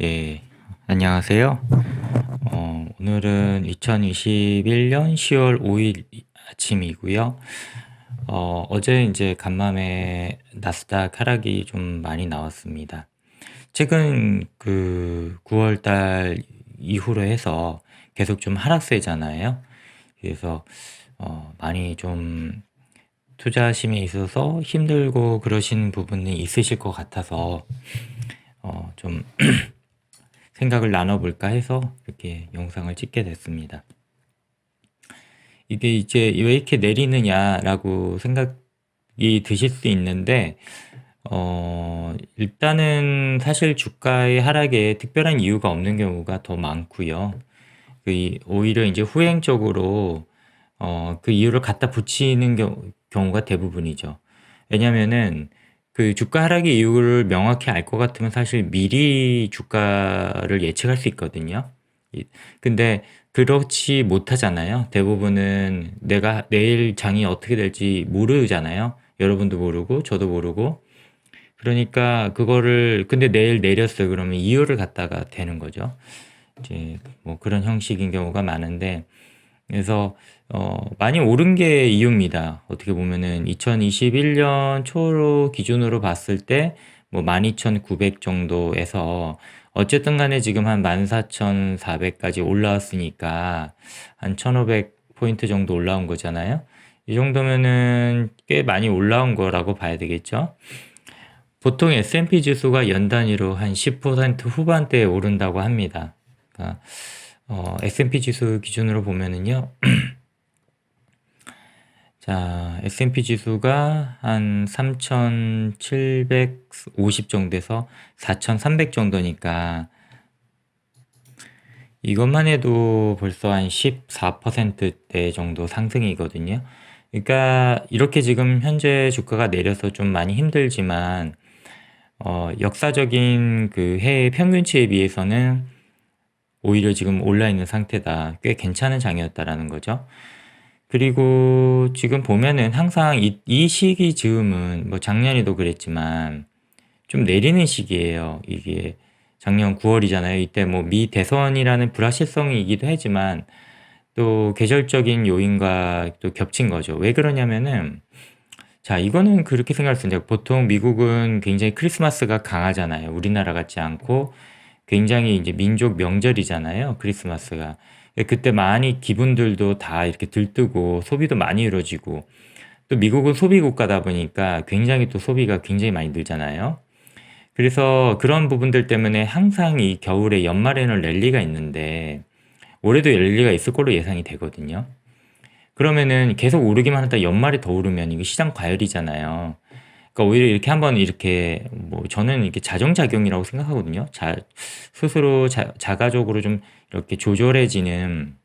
예, 안녕하세요. 오늘은 2021년 10월 5일 아침이고요. 어제 이제 간밤에 나스닥 하락이 좀 많이 나왔습니다. 최근 그 9월 달 이후로 해서 계속 좀 하락세잖아요. 그래서 많이 좀 투자심에 있어서 힘들고 그러신 부분이 있으실 것 같아서 좀 생각을 나눠볼까 해서 이렇게 영상을 찍게 됐습니다. 이게 이제 왜 이렇게 내리느냐라고 생각이 드실 수 있는데, 일단은 사실 주가의 하락에 특별한 이유가 없는 경우가 더 많고요. 오히려 이제 후행적으로, 그 이유를 갖다 붙이는 경우가 대부분이죠. 왜냐면은 그 주가 하락의 이유를 명확히 알 것 같으면 사실 미리 주가를 예측할 수 있거든요. 근데 그렇지 못하잖아요. 대부분은 내가 내일 장이 어떻게 될지 모르잖아요. 여러분도 모르고 저도 모르고. 그러니까 그거를 근데 내일 내렸어요. 그러면 이유를 갖다가 되는 거죠. 이제 뭐 그런 형식인 경우가 많은데 그래서 많이 오른 게 이유입니다. 어떻게 보면은 2021년 초로 기준으로 봤을 때 뭐 12,900 정도에서 어쨌든 간에 지금 한 14,400까지 올라왔으니까 한 1,500 포인트 정도 올라온 거잖아요. 이 정도면은 꽤 많이 올라온 거라고 봐야 되겠죠. 보통 S&P 지수가 연 단위로 한 10% 후반대에 오른다고 합니다. 그러니까 S&P 지수 기준으로 보면은요. 자, S&P 지수가 한 3,750 정도에서 4,300 정도니까 이것만 해도 벌써 한 14%대 정도 상승이거든요. 그러니까 이렇게 지금 현재 주가가 내려서 좀 많이 힘들지만 역사적인 그 해외 평균치에 비해서는 오히려 지금 올라 있는 상태다. 꽤 괜찮은 장이었다라는 거죠. 그리고 지금 보면은 항상 이 시기 즈음은 뭐 작년에도 그랬지만 좀 내리는 시기예요. 이게 작년 9월이잖아요. 이때 뭐 미 대선이라는 불확실성이기도 하지만 또 계절적인 요인과 또 겹친 거죠. 왜 그러냐면은 자, 이거는 그렇게 생각할 수 있는데 보통 미국은 굉장히 크리스마스가 강하잖아요. 우리나라 같지 않고 굉장히 이제 민족 명절이잖아요. 크리스마스가. 그때 많이 기분들도 다 이렇게 들뜨고 소비도 많이 이루어지고 또 미국은 소비 국가다 보니까 굉장히 또 소비가 굉장히 많이 늘잖아요. 그래서 그런 부분들 때문에 항상 이 겨울에 연말에는 랠리가 있는데 올해도 랠리가 있을 걸로 예상이 되거든요. 그러면은 계속 오르기만 하다 연말에 더 오르면 이게 시장 과열이잖아요. 그러니까 오히려 이렇게 한번 이렇게 뭐 저는 이렇게 자정작용이라고 생각하거든요. 스스로 자가적으로 좀 이렇게 조절해지는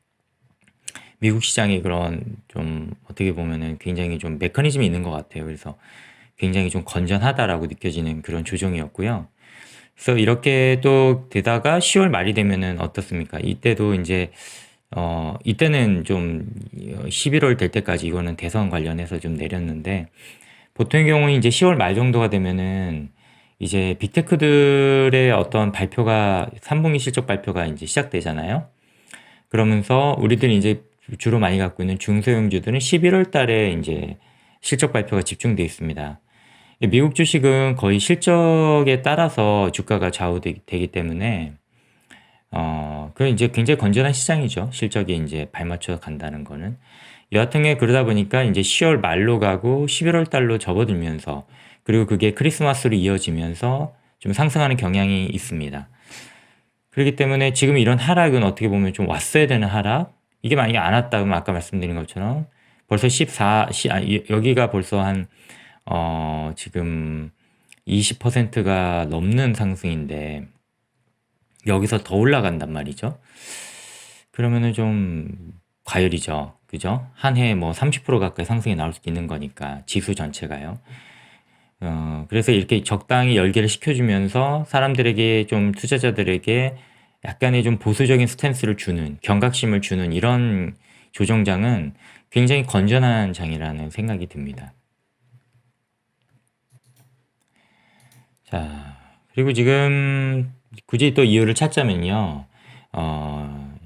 미국 시장의 그런 좀 어떻게 보면은 굉장히 좀 메커니즘이 있는 것 같아요. 그래서 굉장히 좀 건전하다라고 느껴지는 그런 조정이었고요. 그래서 이렇게 또 되다가 10월 말이 되면은 어떻습니까? 이때도 이제 이때는 좀 11월 될 때까지 이거는 대선 관련해서 좀 내렸는데 보통의 경우는 이제 10월 말 정도가 되면은 이제 빅테크들의 어떤 발표가 3분기 실적 발표가 이제 시작되잖아요. 그러면서 우리들이 이제 주로 많이 갖고 있는 중소형주들은 11월 달에 이제 실적 발표가 집중돼 있습니다. 미국 주식은 거의 실적에 따라서 주가가 좌우되기 때문에 그 이제 굉장히 건전한 시장이죠. 실적이 이제 발맞춰 간다는 거는. 여하튼에 그러다 보니까 이제 10월 말로 가고 11월 달로 접어들면서 그리고 그게 크리스마스로 이어지면서 좀 상승하는 경향이 있습니다. 그렇기 때문에 지금 이런 하락은 어떻게 보면 좀 왔어야 되는 하락? 이게 만약에 안 왔다 면 아까 말씀드린 것처럼 벌써 여기가 벌써 한, 지금 20%가 넘는 상승인데 여기서 더 올라간단 말이죠. 그러면은 좀 과열이죠. 그죠? 한 해에 뭐 30% 가까이 상승이 나올 수도 있는 거니까 지수 전체가요. 그래서 이렇게 적당히 열기를 식혀주면서 사람들에게 좀 투자자들에게 약간의 좀 보수적인 스탠스를 주는 경각심을 주는 이런 조정장은 굉장히 건전한 장이라는 생각이 듭니다. 자, 그리고 지금 굳이 또 이유를 찾자면요. 어,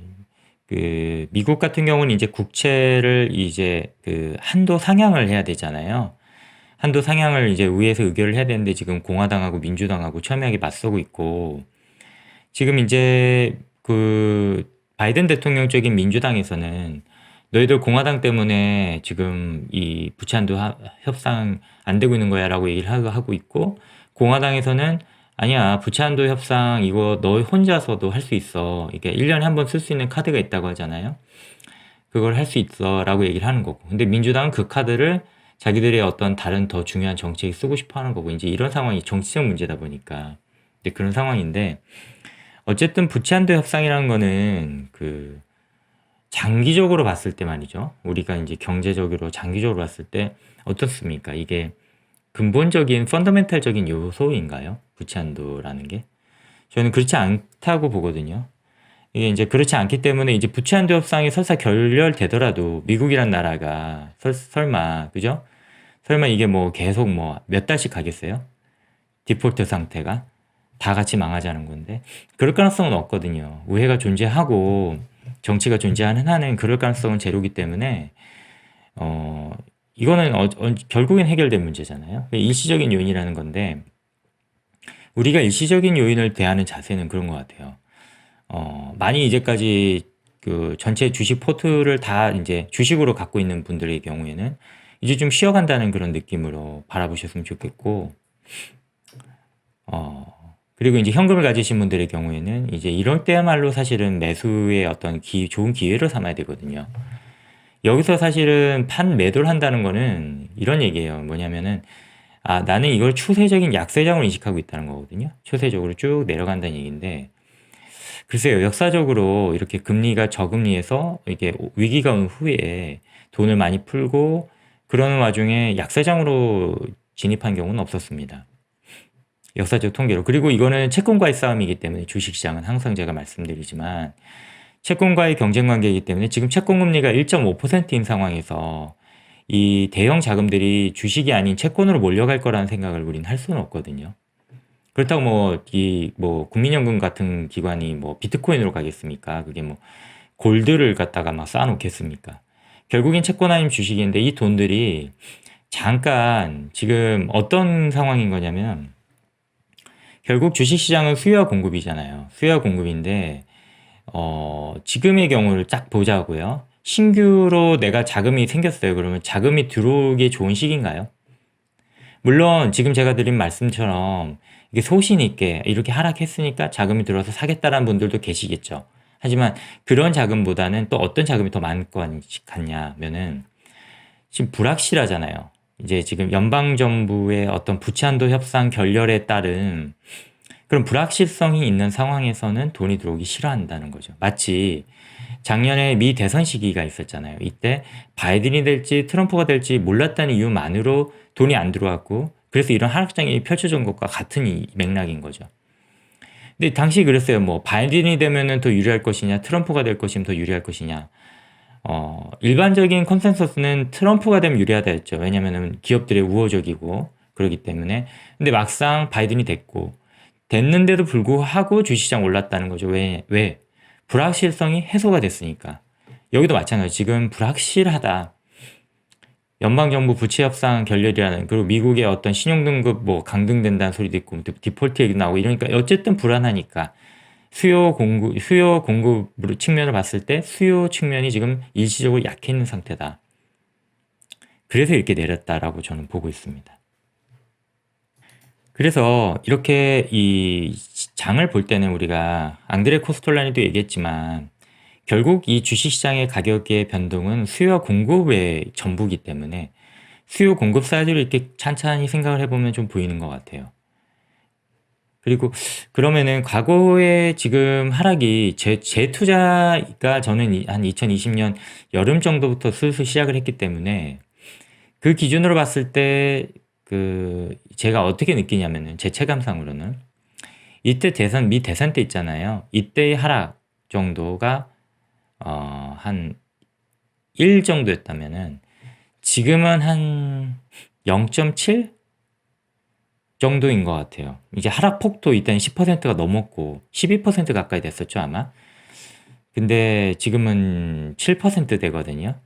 그 미국 같은 경우는 이제 국채를 이제 그 한도 상향을 해야 되잖아요. 한도 상향을 이제 의회에서 의결을 해야 되는데 지금 공화당하고 민주당하고 첨예하게 맞서고 있고 지금 이제 그 바이든 대통령 쪽인 민주당에서는 너희들 공화당 때문에 지금 이 부채한도 협상 안 되고 있는 거야라고 얘기를 하고 있고 공화당에서는 아니야 부채한도 협상 이거 너 혼자서도 할 수 있어 이게 1년에 한 번 쓸 수 있는 카드가 있다고 하잖아요. 그걸 할 수 있어라고 얘기를 하는 거고 근데 민주당은 그 카드를 자기들의 어떤 다른 더 중요한 정책에 쓰고 싶어 하는 거고 이제 이런 상황이 정치적 문제다 보니까 이제 그런 상황인데 어쨌든 부채한도 협상이라는 거는 그 장기적으로 봤을 때 말이죠. 우리가 이제 경제적으로 장기적으로 봤을 때 어떻습니까? 이게 근본적인 펀더멘탈적인 요소인가요? 부채한도라는 게? 저는 그렇지 않다고 보거든요. 이게 이제 그렇지 않기 때문에 이제 부채한도 협상이 설사 결렬되더라도 미국이란 나라가 설마 그죠? 설마 이게 뭐 계속 뭐 몇 달씩 가겠어요? 디폴트 상태가 다 같이 망하자는 건데 그럴 가능성은 없거든요. 우회가 존재하고 정치가 존재하는 한은 그럴 가능성은 제로기 때문에 어 이거는 결국엔 해결된 문제잖아요. 일시적인 요인이라는 건데 우리가 일시적인 요인을 대하는 자세는 그런 것 같아요. 많이 이제까지 그 전체 주식 포트를 다 이제 주식으로 갖고 있는 분들의 경우에는 이제 좀 쉬어간다는 그런 느낌으로 바라보셨으면 좋겠고, 그리고 이제 현금을 가지신 분들의 경우에는 이제 이럴 때야말로 사실은 매수의 어떤 좋은 기회를 삼아야 되거든요. 여기서 사실은 매도를 한다는 거는 이런 얘기예요. 뭐냐면은, 아, 나는 이걸 추세적인 약세장으로 인식하고 있다는 거거든요. 추세적으로 쭉 내려간다는 얘기인데, 글쎄요, 역사적으로 이렇게 금리가 저금리에서 이게 위기가 온 후에 돈을 많이 풀고 그러는 와중에 약세장으로 진입한 경우는 없었습니다. 역사적 통계로. 그리고 이거는 채권과의 싸움이기 때문에 주식시장은 항상 제가 말씀드리지만 채권과의 경쟁 관계이기 때문에 지금 채권 금리가 1.5%인 상황에서 이 대형 자금들이 주식이 아닌 채권으로 몰려갈 거라는 생각을 우리는 할 수는 없거든요. 그렇다고 뭐 국민연금 같은 기관이 뭐 비트코인으로 가겠습니까? 그게 뭐 골드를 갖다가 막 쌓아놓겠습니까? 결국엔 채권 아닌 주식인데 이 돈들이 잠깐 지금 어떤 상황인 거냐면 결국 주식시장은 수요와 공급이잖아요. 수요와 공급인데 지금의 경우를 딱 보자고요. 신규로 내가 자금이 생겼어요. 그러면 자금이 들어오기 좋은 시기인가요? 물론 지금 제가 드린 말씀처럼 이게 소신 있게 이렇게 하락했으니까 자금이 들어와서 사겠다라는 분들도 계시겠죠. 하지만 그런 자금보다는 또 어떤 자금이 더 많을 것 같냐면은 지금 불확실하잖아요. 이제 지금 연방정부의 어떤 부채한도 협상 결렬에 따른 그런 불확실성이 있는 상황에서는 돈이 들어오기 싫어한다는 거죠. 마치 작년에 미 대선 시기가 있었잖아요. 이때 바이든이 될지 트럼프가 될지 몰랐다는 이유만으로 돈이 안 들어왔고 그래서 이런 하락장이 펼쳐진 것과 같은 이 맥락인 거죠. 근데 당시 그랬어요. 뭐 바이든이 되면은 더 유리할 것이냐, 트럼프가 될 것이면 더 유리할 것이냐. 일반적인 컨센서스는 트럼프가 되면 유리하다였죠. 왜냐면은 기업들의 우호적이고 그러기 때문에. 근데 막상 바이든이 됐는데도 불구하고 주시장 올랐다는 거죠. 왜? 불확실성이 해소가 됐으니까. 여기도 마찬가지. 지금 불확실하다. 연방정부 부채 협상 결렬이라는 그리고 미국의 어떤 신용등급 뭐 강등된다는 소리도 있고 디폴트 얘기 나오고 이러니까 어쨌든 불안하니까 수요 공급 측면을 봤을 때 수요 측면이 지금 일시적으로 약해 있는 상태다. 그래서 이렇게 내렸다라고 저는 보고 있습니다. 그래서 이렇게 이 장을 볼 때는 우리가 앙드레 코스톨라니도 얘기했지만 결국 이 주식시장의 가격의 변동은 수요와 공급의 전부기 때문에 수요 공급 사이즈를 이렇게 찬찬히 생각을 해보면 좀 보이는 것 같아요. 그리고 그러면은 과거에 지금 하락이 재투자가 저는 한 2020년 여름 정도부터 슬슬 시작을 했기 때문에 그 기준으로 봤을 때 그 제가 어떻게 느끼냐면은 제 체감상으로는 이때 미 대선 때 있잖아요. 이때의 하락 정도가 한 1 정도였다면은 지금은 한 0.7 정도인 것 같아요. 이제 하락폭도 이때는 10%가 넘었고 12% 가까이 됐었죠, 아마. 근데 지금은 7% 되거든요.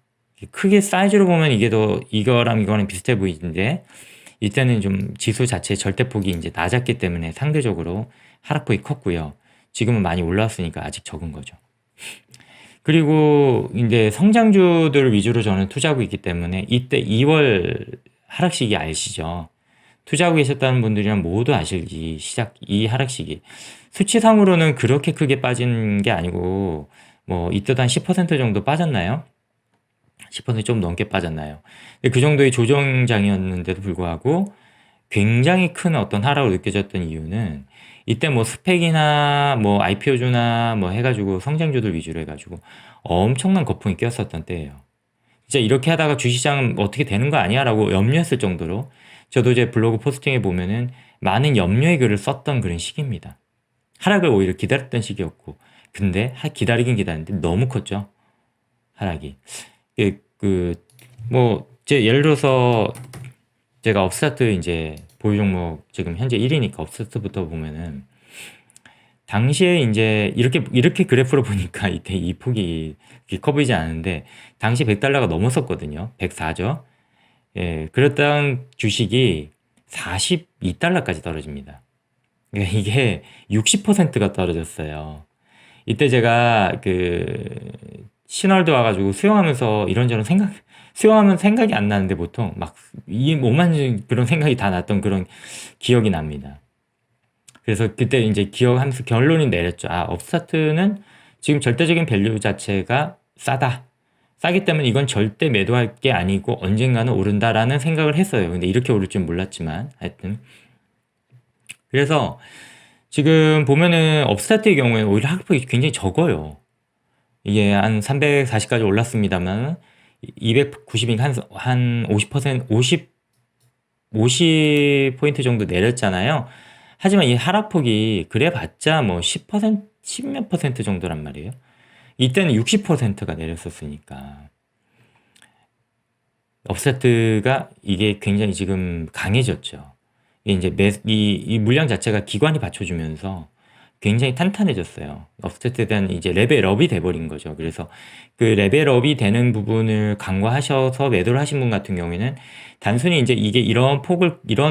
크게 사이즈로 보면 이게 더 이거랑 이거는 비슷해 보이는데 이때는 좀 지수 자체 절대폭이 이제 낮았기 때문에 상대적으로 하락폭이 컸고요. 지금은 많이 올라왔으니까 아직 적은 거죠. 그리고 이제 성장주들 위주로 저는 투자하고 있기 때문에 이때 2월 하락 시기 아시죠? 투자하고 계셨다는 분들이랑 모두 아실 이 하락 시기. 수치상으로는 그렇게 크게 빠진 게 아니고 뭐 이때도 한 10% 정도 빠졌나요? 10%좀 넘게 빠졌나요? 근데 그 정도의 조정장이었는데도 불구하고 굉장히 큰 어떤 하락을 느껴졌던 이유는 이때 뭐 스펙이나 뭐 IPO주나 뭐 해가지고 성장주들 위주로 해가지고 엄청난 거품이 꼈었던 때예요. 진짜 이렇게 하다가 주시장은 어떻게 되는 거 아니야? 라고 염려했을 정도로 저도 제 블로그 포스팅에 보면은 많은 염려의 글을 썼던 그런 시기입니다. 하락을 오히려 기다렸던 시기였고 근데 기다리긴 기다렸는데 너무 컸죠. 하락이. 예를 들어서 제가 업스타트 이제 보유 종목 지금 현재 1위니까 업스타트부터 보면은 당시에 이제 이렇게 그래프로 보니까 이때 이 폭이 커 보이지 않는데 당시 100달러가 넘었었거든요. 104죠. 예, 그랬던 주식이 42달러까지 떨어집니다. 그러니까 이게 60%가 떨어졌어요. 이때 제가 신월드 와가지고 수영하면서 이런저런 수영하면 생각이 안 나는데 보통 막 이 오만 그런 생각이 다 났던 그런 기억이 납니다. 그래서 그때 이제 기억하면서 결론이 내렸죠. 아, 업스타트는 지금 절대적인 밸류 자체가 싸다. 싸기 때문에 이건 절대 매도할 게 아니고 언젠가는 오른다라는 생각을 했어요. 근데 이렇게 오를 줄 몰랐지만 하여튼 그래서 지금 보면은 업스타트의 경우에 오히려 하락폭이 굉장히 적어요. 이게 한 340까지 올랐습니다만 290인 한 50%, 50포인트 정도 내렸잖아요. 하지만 이 하락폭이 그래봤자 뭐 10%, 10몇 퍼센트 정도란 말이에요. 이때는 60%가 내렸었으니까. 업세트가 이게 굉장히 지금 강해졌죠. 이제 이 물량 자체가 기관이 받쳐주면서 굉장히 탄탄해졌어요. 업스테트에 대한 이제 레벨업이 돼버린 거죠. 그래서 그 레벨업이 되는 부분을 간과하셔서 매도를 하신 분 같은 경우에는 단순히 이제 이게 이런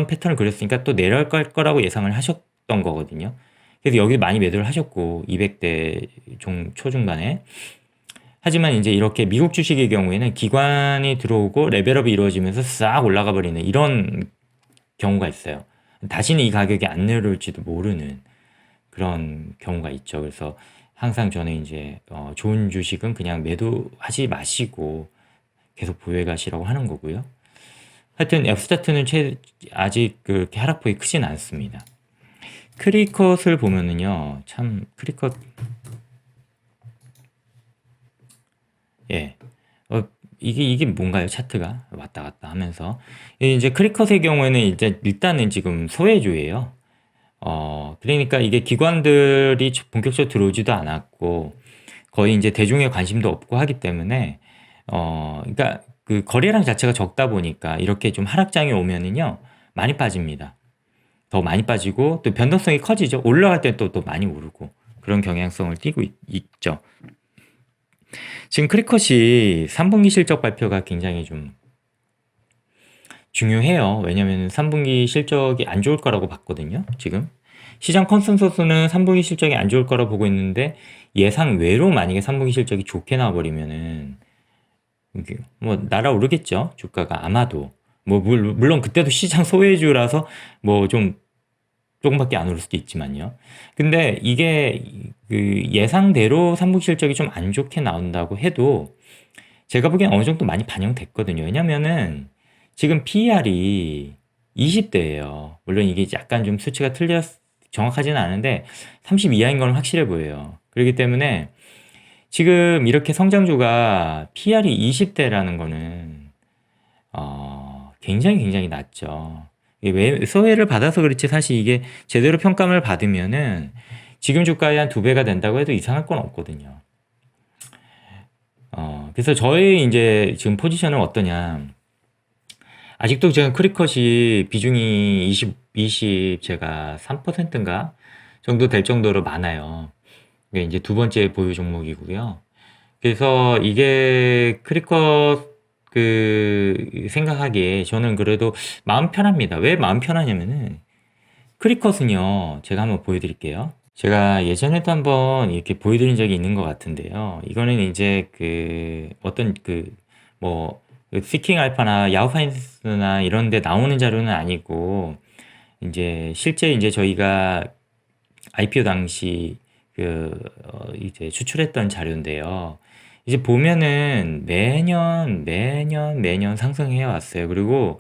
패턴을 그렸으니까 또 내려갈 거라고 예상을 하셨던 거거든요. 그래서 여기 많이 매도를 하셨고, 200대 초중반에. 하지만 이제 이렇게 미국 주식의 경우에는 기관이 들어오고 레벨업이 이루어지면서 싹 올라가 버리는 이런 경우가 있어요. 다시는 이 가격이 안 내려올지도 모르는 그런 경우가 있죠. 그래서 항상 저는 이제 좋은 주식은 그냥 매도하지 마시고 계속 보유해 가시라고 하는 거고요. 하여튼 F스타트는 아직 그렇게 하락폭이 크진 않습니다. 크리컷을 보면은요, 참 크리컷 예. 이게 뭔가요? 차트가 왔다 갔다 하면서 이제 크리컷의 경우에는 이제 일단은 지금 소외주예요. 그러니까 이게 기관들이 본격적으로 들어오지도 않았고 거의 이제 대중의 관심도 없고 하기 때문에 그러니까 그 거래량 자체가 적다 보니까 이렇게 좀 하락장이 오면은요 많이 빠집니다. 더 많이 빠지고 또 변동성이 커지죠. 올라갈 때 또 많이 오르고 그런 경향성을 띠고 있죠. 지금 크리컷이 3분기 실적 발표가 굉장히 좀 중요해요. 왜냐면 3분기 실적이 안 좋을 거라고 봤거든요. 지금 시장 컨센서스는 3분기 실적이 안 좋을 거라고 보고 있는데 예상 외로 만약에 3분기 실적이 좋게 나와버리면은 뭐 날아오르겠죠. 주가가 아마도 뭐 물론 그때도 시장 소외주라서 뭐 좀 조금밖에 안 오를 수도 있지만요. 근데 이게 그 예상대로 3분기 실적이 좀 안 좋게 나온다고 해도 제가 보기엔 어느 정도 많이 반영됐거든요. 왜냐면은 지금 PER이 20대예요. 물론 이게 약간 좀 수치가 정확하지는 않은데 30 이하인 건 확실해 보여요. 그렇기 때문에 지금 이렇게 성장주가 PER이 20대라는 거는 굉장히 낮죠. 왜 소외를 받아서 그렇지 사실 이게 제대로 평가를 받으면은 지금 주가의 한 2배가 된다고 해도 이상할 건 없거든요. 그래서 저의 이제 지금 포지션은 어떠냐. 아직도 지금 크리컷이 비중이 20 제가 3%인가 정도 될 정도로 많아요. 이게 이제 두 번째 보유 종목이고요. 그래서 이게 크리컷 생각하기에 저는 그래도 마음 편합니다. 왜 마음 편하냐면은 크리컷은요, 제가 한번 보여드릴게요. 제가 예전에도 한번 이렇게 보여드린 적이 있는 것 같은데요. 이거는 이제 어떤 뭐, 시킹 알파나 야후 파이낸스나 이런 데 나오는 자료는 아니고, 이제 실제 이제 저희가 IPO 당시 이제 추출했던 자료인데요. 이제 보면은 매년 상승해 왔어요. 그리고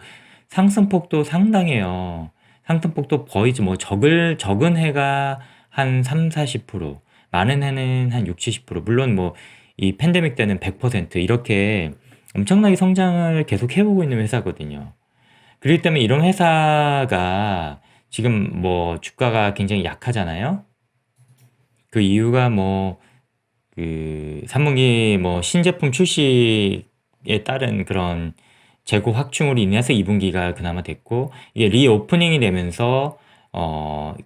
상승폭도 상당해요. 상승폭도 거의 뭐 적은 해가 한 3, 40%, 많은 해는 한 6, 70%. 물론 뭐 이 팬데믹 때는 100% 이렇게 엄청나게 성장을 계속 해오고 있는 회사거든요. 그렇기 때문에 이런 회사가 지금 뭐 주가가 굉장히 약하잖아요. 그 이유가 뭐 3분기 뭐 신제품 출시에 따른 그런 재고 확충으로 인해서 2분기가 그나마 됐고, 이게 리오프닝이 되면서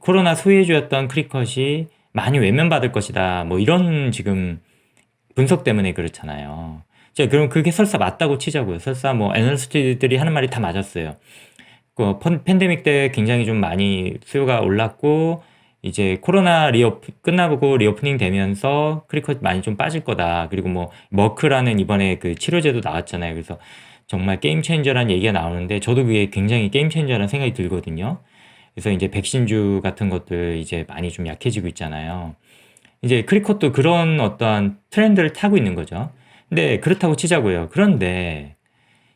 코로나 소외주였던 크리컷이 많이 외면받을 것이다. 뭐 이런 지금 분석 때문에 그렇잖아요. 자, 그럼 그게 설사 맞다고 치자고요. 설사 뭐 애널리스트들이 하는 말이 다 맞았어요. 팬데믹 때 굉장히 좀 많이 수요가 올랐고, 이제 코로나 끝나고 리오프닝 되면서 크리컷 많이 좀 빠질 거다. 그리고 뭐 머크라는 이번에 그 치료제도 나왔잖아요. 그래서 정말 게임 체인저라는 얘기가 나오는데 저도 그게 굉장히 게임 체인저라는 생각이 들거든요. 그래서 이제 백신주 같은 것들 이제 많이 좀 약해지고 있잖아요. 이제 크리컷도 그런 어떠한 트렌드를 타고 있는 거죠. 근데 그렇다고 치자고요. 그런데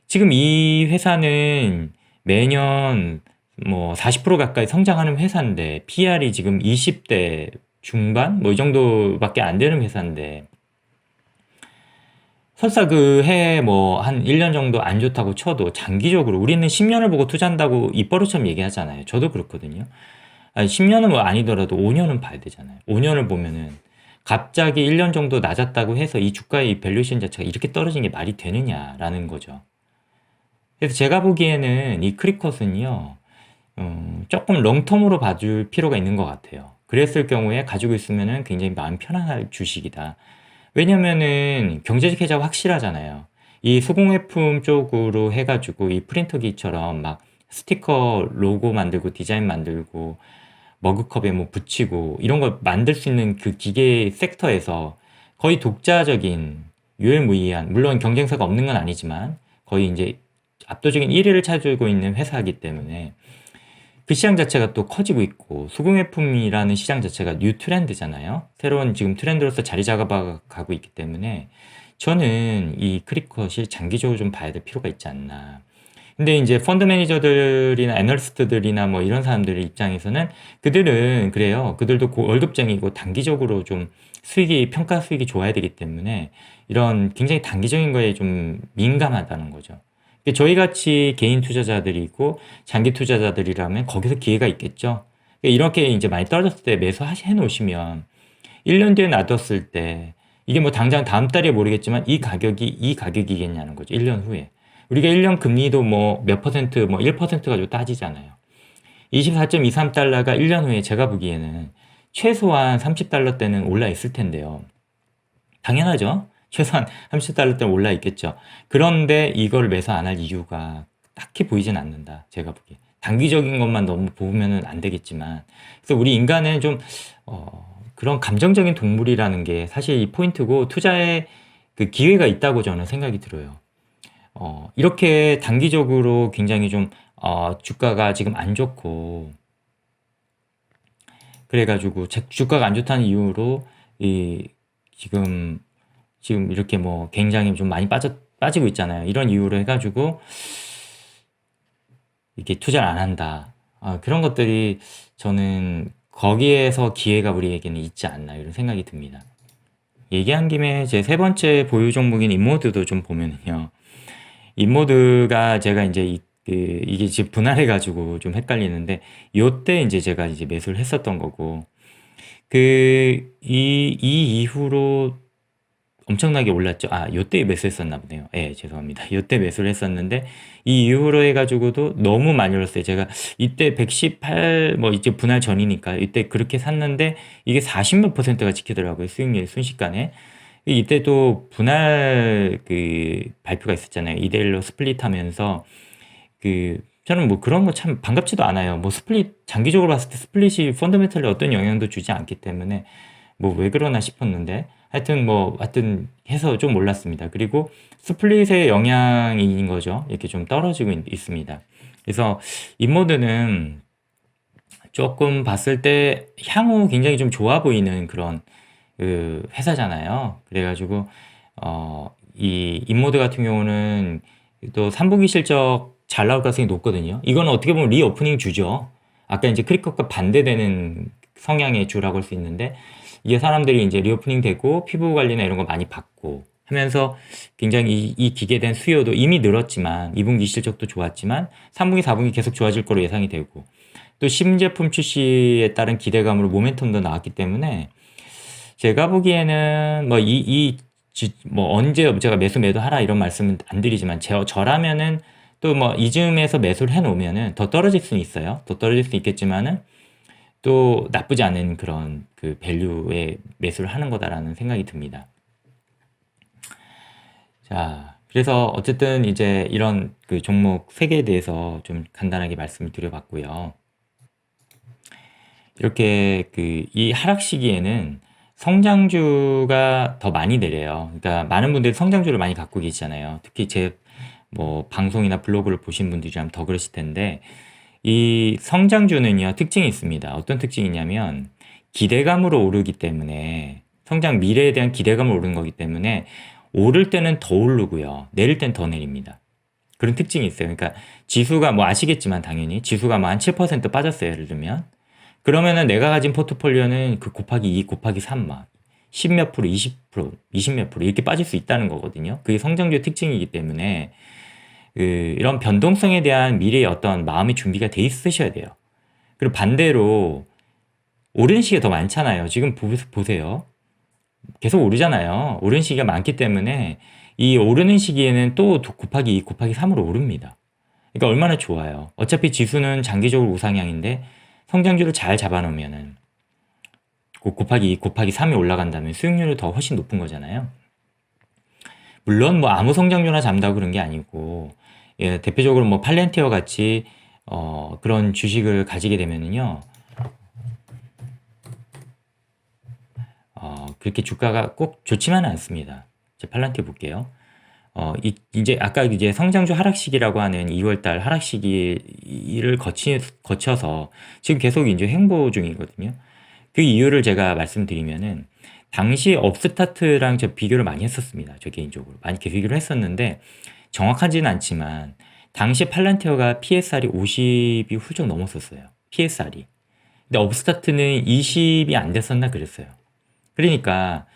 지금 이 회사는 매년 뭐 40% 가까이 성장하는 회사인데 PR이 지금 20대 중반 뭐 이 정도밖에 안 되는 회사인데, 설사 그 해 뭐 한 1년 정도 안 좋다고 쳐도 장기적으로 우리는 10년을 보고 투자한다고 입버릇처럼 얘기하잖아요. 저도 그렇거든요. 아니 10년은 뭐 아니더라도 5년은 봐야 되잖아요. 5년을 보면은 갑자기 1년 정도 낮았다고 해서 이 주가의 밸류에이션 자체가 이렇게 떨어진 게 말이 되느냐라는 거죠. 그래서 제가 보기에는 이 크리컷은요, 조금 롱텀으로 봐줄 필요가 있는 것 같아요. 그랬을 경우에 가지고 있으면은 굉장히 마음 편안할 주식이다. 왜냐면은 경제적 해자가 확실하잖아요. 이 수공예품 쪽으로 해가지고 이 프린터기처럼 막 스티커 로고 만들고 디자인 만들고 머그컵에 뭐 붙이고 이런 걸 만들 수 있는 그 기계 섹터에서 거의 독자적인, 유일무이한, 물론 경쟁사가 없는 건 아니지만 거의 이제 압도적인 1위를 차지하고 있는 회사이기 때문에 그 시장 자체가 또 커지고 있고, 수공예품이라는 시장 자체가 뉴 트렌드잖아요. 새로운 지금 트렌드로서 자리 잡아가고 있기 때문에 저는 이 크리컷이 장기적으로 좀 봐야 될 필요가 있지 않나. 근데 이제 펀드 매니저들이나 애널리스트들이나 뭐 이런 사람들 입장에서는 그들은 그래요. 그들도 월급쟁이고 단기적으로 좀 평가 수익이 좋아야 되기 때문에 이런 굉장히 단기적인 거에 좀 민감하다는 거죠. 근데 저희 같이 개인 투자자들이고 장기 투자자들이라면 거기서 기회가 있겠죠. 이렇게 이제 많이 떨어졌을 때 매수해 놓으시면 1년 뒤에 놔뒀을 때 이게 뭐 당장 다음 달에 모르겠지만 이 가격이 이 가격이겠냐는 거죠. 1년 후에. 우리가 1년 금리도 뭐 몇 퍼센트, 뭐 1% 가지고 따지잖아요. 24.23달러가 1년 후에 제가 보기에는 최소한 30달러대는 올라 있을 텐데요. 당연하죠. 최소한 30달러대는 올라 있겠죠. 그런데 이걸 매수 안 할 이유가 딱히 보이진 않는다. 제가 보기에. 단기적인 것만 너무 보면은 안 되겠지만. 그래서 우리 인간은 좀, 그런 감정적인 동물이라는 게 사실 이 포인트고, 투자에 그 기회가 있다고 저는 생각이 들어요. 이렇게 단기적으로 굉장히 좀, 주가가 지금 안 좋고, 그래가지고, 주가가 안 좋다는 이유로, 지금, 이렇게 뭐 굉장히 좀 많이 빠지고 있잖아요. 이런 이유로 해가지고, 이렇게 투자를 안 한다. 그런 것들이 저는 거기에서 기회가 우리에게는 있지 않나, 이런 생각이 듭니다. 얘기한 김에 제 세 번째 보유 종목인 인모드도 좀 보면은요. 인모드가 제가 이제 이게 지금 분할해가지고 좀 헷갈리는데, 요때 이제 제가 이제 매수를 했었던 거고, 이 이후로 엄청나게 올랐죠. 요때 매수했었나 보네요. 예, 죄송합니다. 요때 매수를 했었는데 이 이후로 해가지고도 너무 많이 올랐어요. 제가 이때 118 뭐 이제 분할 전이니까 이때 그렇게 샀는데 이게 40몇 %가 찍히더라고요. 수익률 순식간에. 이때도 분할 그 발표가 있었잖아요. 2대 1로 스플릿하면서 저는 뭐 그런 거 참 반갑지도 않아요. 뭐 스플릿 장기적으로 봤을 때 스플릿이 펀더멘털에 어떤 영향도 주지 않기 때문에 뭐 왜 그러나 싶었는데 하여튼 해서 좀 몰랐습니다. 그리고 스플릿의 영향인 거죠. 이렇게 좀 떨어지고 있습니다. 그래서 인모드는 조금 봤을 때 향후 굉장히 좀 좋아 보이는 그런 그 회사잖아요. 그래가지고 이 인모드 같은 경우는 또 3분기 실적 잘 나올 가능성이 높거든요. 이거는 어떻게 보면 리오프닝 주죠. 아까 이제 크리컷과 반대되는 성향의 주라고 할 수 있는데 이게 사람들이 이제 리오프닝 되고 피부 관리나 이런 거 많이 받고 하면서 굉장히 이 기계된 수요도 이미 늘었지만 2분기 실적도 좋았지만 3분기, 4분기 계속 좋아질 거로 예상이 되고 또 신제품 출시에 따른 기대감으로 모멘텀도 나왔기 때문에 제가 보기에는 뭐 언제 제가 매도하라 이런 말씀은 안 드리지만 저라면은 또 뭐 이쯤에서 매수를 해 놓으면은 더 떨어질 수는 있어요. 더 떨어질 수 있겠지만은 또 나쁘지 않은 그런 그 밸류에 매수를 하는 거다라는 생각이 듭니다. 자, 그래서 어쨌든 이제 이런 그 종목 3개에 대해서 좀 간단하게 말씀을 드려봤고요. 이렇게 이 하락 시기에는 성장주가 더 많이 내려요. 그러니까 많은 분들이 성장주를 많이 갖고 계시잖아요. 특히 제 뭐 방송이나 블로그를 보신 분들이라면 더 그러실 텐데 이 성장주는요 특징이 있습니다. 어떤 특징이 있냐면 기대감으로 오르기 때문에 성장 미래에 대한 기대감으로 오르는 거기 때문에 오를 때는 더 오르고요. 내릴 땐 더 내립니다. 그런 특징이 있어요. 그러니까 지수가 뭐 아시겠지만 당연히 지수가 뭐 한 7% 빠졌어요. 예를 들면 그러면은 내가 가진 포트폴리오는 그 곱하기 2 곱하기 3 막 10몇 프로, 20몇 프로 이렇게 빠질 수 있다는 거거든요. 그게 성장주의 특징이기 때문에 이런 변동성에 대한 미래의 어떤 마음의 준비가 돼 있으셔야 돼요. 그리고 반대로 오르는 시기가 더 많잖아요. 지금 보세요. 계속 오르잖아요. 오르는 시기가 많기 때문에 이 오르는 시기에는 또 곱하기 2 곱하기 3으로 오릅니다. 그러니까 얼마나 좋아요. 어차피 지수는 장기적으로 우상향인데 성장주를 잘 잡아놓으면은 곱하기 2 곱하기 3이 올라간다면 수익률이 더 훨씬 높은 거잖아요. 물론 뭐 아무 성장주나 잡는다고 그런 게 아니고 예, 대표적으로 뭐 팔렌티어 같이 그런 주식을 가지게 되면은요 그렇게 주가가 꼭 좋지만은 않습니다. 제 팔란티어 볼게요. 이제 아까 이제 성장주 하락 시기라고 하는 2월달 하락 시기를 거쳐서 지금 계속 이제 횡보 중이거든요. 그 이유를 제가 말씀드리면은 당시 업스타트랑 저 비교를 많이 했었습니다. 저 개인적으로 많이 비교를 했었는데 정확하지는 않지만 당시 팔란티어가 PSR이 50이 훌쩍 넘었었어요. PSR이. 근데 업스타트는 20이 안 됐었나 그랬어요. 그러니까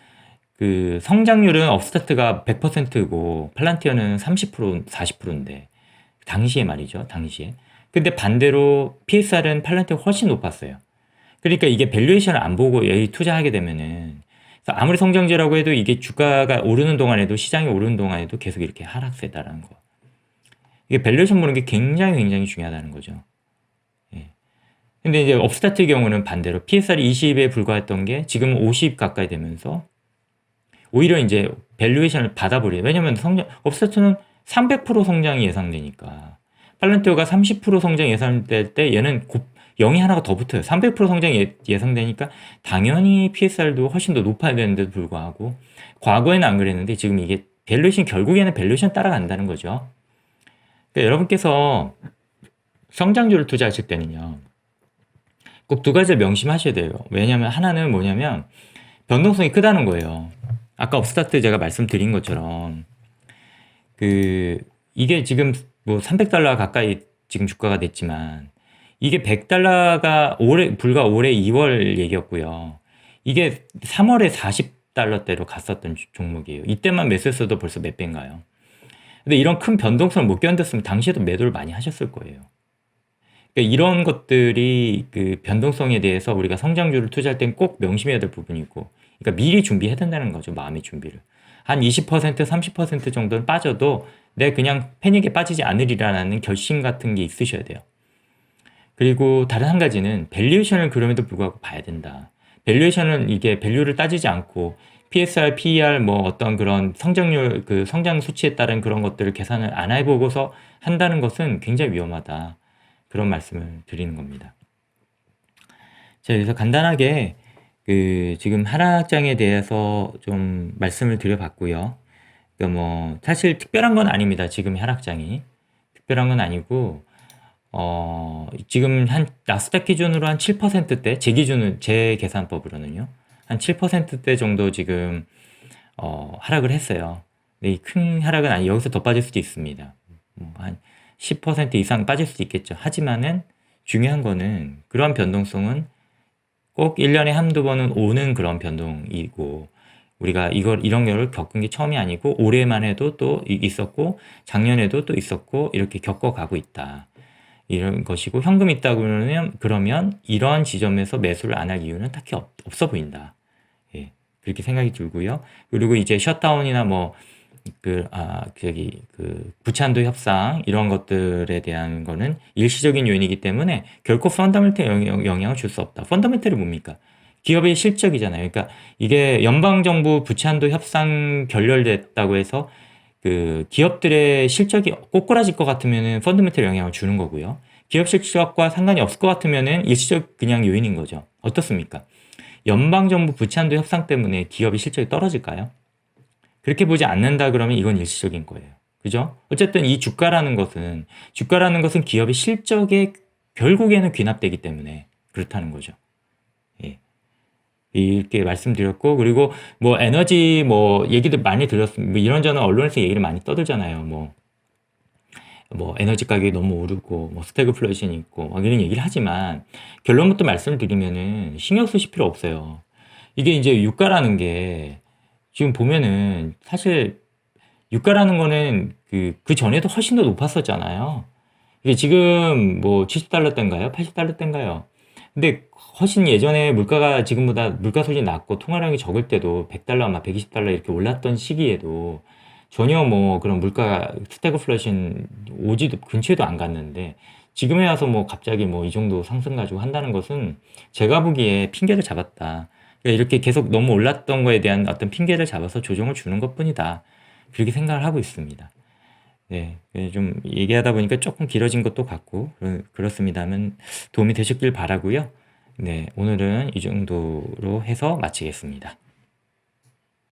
그 성장률은 업스타트가 100%고 팔란티어는 30% 40%인데 당시에 말이죠. 당시에. 근데 반대로 PSR은 팔란티어가 훨씬 높았어요. 그러니까 이게 밸류에이션을 안 보고 여기 투자하게 되면은 아무리 성장주라고 해도 이게 주가가 오르는 동안에도 시장이 오르는 동안에도 계속 이렇게 하락세다라는 거. 이게 밸류에이션 보는 게 굉장히 중요하다는 거죠. 예. 근데 이제 업스타트의 경우는 반대로 PSR이 20에 불과했던 게 지금 50 가까이 되면서 오히려 이제 밸류에이션을 받아버려요. 왜냐면 업스타트는 300% 성장이 예상되니까. 팔란티어가 30% 성장 예상될 때 얘는 0이 하나가 더 붙어요. 300% 성장이 예상되니까 당연히 PSR도 훨씬 더 높아야 되는데도 불구하고 과거에는 안 그랬는데 지금 이게 밸류에이션 결국에는 밸류에이션 따라간다는 거죠. 그러니까 여러분께서 성장주를 투자하실 때는요. 꼭 두 가지를 명심하셔야 돼요. 왜냐면 하나는 뭐냐면 변동성이 크다는 거예요. 아까 업스타트 제가 말씀드린 것처럼 이게 지금 뭐 300달러 가까이 지금 주가가 됐지만 이게 100달러가 불과 올해 2월 얘기였고요. 이게 3월에 40달러대로 갔었던 종목이에요. 이때만 매수했어도 벌써 몇 배인가요? 근데 이런 큰 변동성을 못 견뎠으면 당시에도 매도를 많이 하셨을 거예요. 그러니까 이런 것들이 그 변동성에 대해서 우리가 성장주를 투자할 땐 꼭 명심해야 될 부분이고, 그러니까 미리 준비해야 된다는 거죠. 마음의 준비를. 한 20%, 30% 정도는 빠져도 내 그냥 패닉에 빠지지 않으리라는 결심 같은 게 있으셔야 돼요. 그리고 다른 한 가지는 밸류에이션을 그럼에도 불구하고 봐야 된다. 밸류에이션은 이게 밸류를 따지지 않고 PSR, PER 뭐 어떤 그런 성장률, 그 성장 수치에 따른 그런 것들을 계산을 안 해보고서 한다는 것은 굉장히 위험하다. 그런 말씀을 드리는 겁니다. 자, 그래서 간단하게 그 지금 하락장에 대해서 좀 말씀을 드려봤고요. 그러니까 뭐 사실 특별한 건 아닙니다. 지금 하락장이 특별한 건 아니고 지금 한 나스닥 기준으로 한 7%대, 제 기준은 제 계산법으로는요. 한 7%대 정도 지금 하락을 했어요. 근데 이 큰 하락은 아니, 여기서 더 빠질 수도 있습니다. 한 10% 이상 빠질 수도 있겠죠. 하지만은 중요한 거는 그런 변동성은 꼭 1년에 한두 번은 오는 그런 변동이고, 우리가 이런 경우를 겪은 게 처음이 아니고 올해만 해도 또 있었고 작년에도 또 있었고 이렇게 겪어가고 있다. 이런 것이고, 현금 있다 그러면 이러한 지점에서 매수를 안 할 이유는 딱히 없어 보인다. 예, 그렇게 생각이 들고요. 그리고 이제 셧다운이나 뭐 부채한도 협상 이런 것들에 대한 거는 일시적인 요인이기 때문에 결코 펀더멘털 영향을 줄 수 없다. 펀더멘털이 뭡니까? 기업의 실적이잖아요. 그러니까 이게 연방정부 부채한도 협상 결렬됐다고 해서 그 기업들의 실적이 꼬꾸라질 것 같으면은 펀더멘털 영향을 주는 거고요. 기업 실적과 상관이 없을 것 같으면은 일시적 그냥 요인인 거죠. 어떻습니까? 연방정부 부채한도 협상 때문에 기업의 실적이 떨어질까요? 그렇게 보지 않는다 그러면 이건 일시적인 거예요. 그죠? 어쨌든 이 주가라는 것은 기업의 실적에 결국에는 귀납되기 때문에 그렇다는 거죠. 예. 이렇게 말씀드렸고, 그리고 뭐 에너지 뭐 얘기도 많이 들었습니다. 뭐 이런저런 언론에서 얘기를 많이 떠들잖아요. 뭐 에너지 가격이 너무 오르고 뭐 스태그플레이션이 있고 막 이런 얘기를 하지만 결론부터 말씀을 드리면은 신경 쓰실 필요 없어요. 이게 이제 유가라는 게 지금 보면은 사실 유가라는 거는 그 전에도 훨씬 더 높았었잖아요. 이게 지금 뭐 70달러 대인가요? 80달러 대인가요? 근데 훨씬 예전에 물가가 지금보다 물가 수준이 낮고 통화량이 적을 때도 100달러, 아마 120달러 이렇게 올랐던 시기에도 전혀 뭐 그런 물가 스태그플레이션 오지도 근처에도 안 갔는데, 지금에 와서 뭐 갑자기 뭐 이 정도 상승 가지고 한다는 것은 제가 보기에 핑계를 잡았다. 그러니까 이렇게 계속 너무 올랐던 거에 대한 어떤 핑계를 잡아서 조정을 주는 것뿐이다. 그렇게 생각을 하고 있습니다. 네, 좀 얘기하다 보니까 조금 길어진 것도 같고 그렇습니다만 도움이 되셨길 바라고요. 네, 오늘은 이 정도로 해서 마치겠습니다.